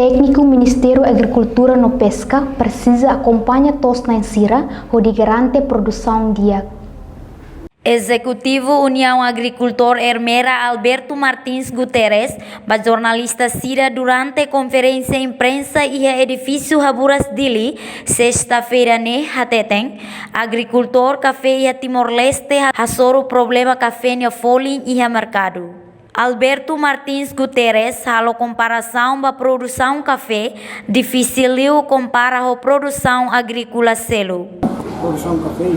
Técnico Ministério Agricultura no Pesca precisa acompanhar tos na insira ou de garante produção dia. Executivo União Agricultor Ermera Alberto Martins Guterres, ba jornalista Cira durante conferência imprensa e edifício Haburas Dili, sexta-feira ne Hateteng, agricultor café e Timor-Leste hasoro problema café ne folin e mercado. Alberto Martins Guterres halo comparação ba produção café difícil compara a produção agrícola selo. Produção café e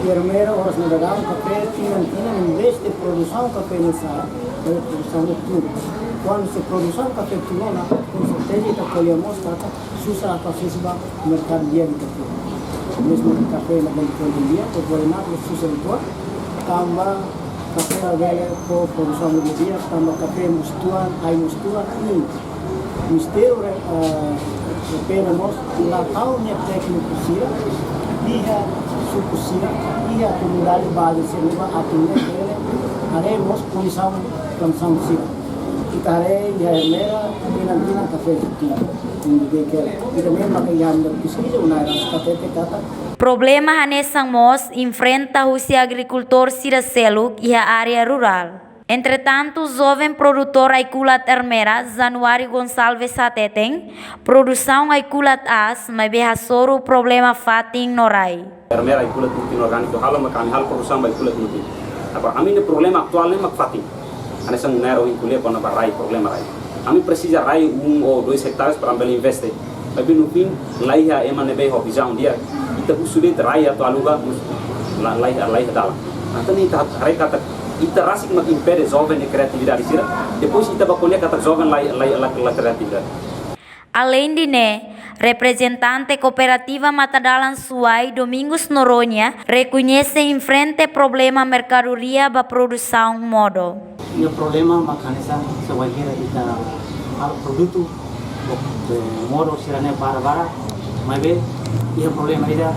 Ermera horas no dragão café tinha em vez de produção café nessa produção de tudo. Quando se produção café tudo na com certeza está colhemos kata susah café sebagai mercado dia de café. Mesmo café na bank dia por boleh susah itu tambah café agak por produção de dia tambah café mustuan ini mistero apenas lá tahunnya técnico sira dia sukusira ia comunidade base seleva atender ele haremos comissão sira kita hari ya mera dinantina café dia de que e também makiam de pesquisa uma café que kata Problema hanesang mos enfrenta o agricultor Siracelo e a área rural. Entretanto, o jovem produtor Aikulat Ermera, Januário Gonçalves Sateteng, produção Aikulat As, mas behasoro problema fating norai. Ermera Aikulat Mutin orgânico, hal makan hal produção Aikulat Mutin. Agora, a minha problema atual é fating. Anesang nero inculia para rai problema rai. A mim precisa rai 1 ou 2 hectares para ambil investir. Mas no fim, lá ia emanebe ho visão dia. Ita sulit rai atau aluga, lá dalam. Então ita rai kata ita rasik mak impede jovem de criatividade sira. Depois ita bacolha kata jovem lá criatividade. Além de representante cooperativa Matadalan Suai Domingos Noronha reconhece em frente problema mercadoria ba produção modo. O problema makanisa sewajar ita hal produto modo sirane bara mas ia problema ida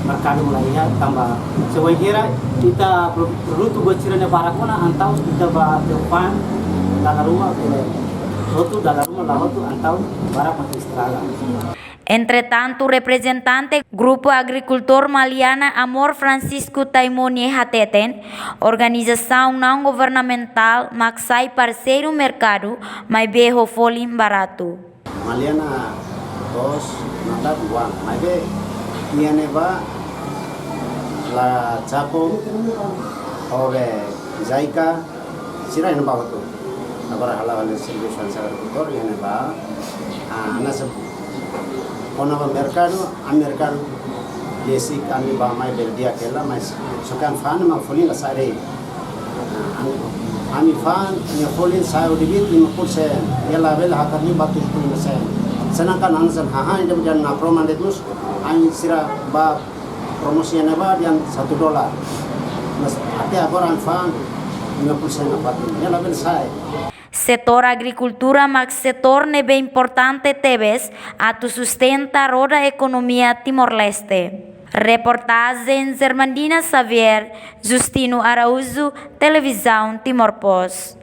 mercado mulai tambah sewajar ita produto buat sirane bara kona antau ita ba depan dalam rumah antau bara masih estrada. Entretanto, representante Grupo Agricultor Maliana Amor Francisco Taimoni Hateten, organização não governamental, maksai parceiro mercado, mas berro folim barato. Maliana dos nada uang, mas ia neva la Chaco ove Zaika sira yang bawa tu. Agora halal serviço agricultor ia neva nasa Onava mercado, americano, esse kami bahmai berdia kela, mas sukan fan ma folin la sare. Ami fan nya folin sayo dibit 50%, ya label hakani batu 10%. Senangkan ansan haha ida bukan na proman detus, ami sira ba promosi na ba yang $1. Mas ate agora fan 50% na batu, ya label sayo. Setor agricultura, mas setor nebe importante tebes a tu sustenta roda economia Timor-Leste. Reportagem Zermandina Xavier, Justino Araújo, Televisão Timor Post.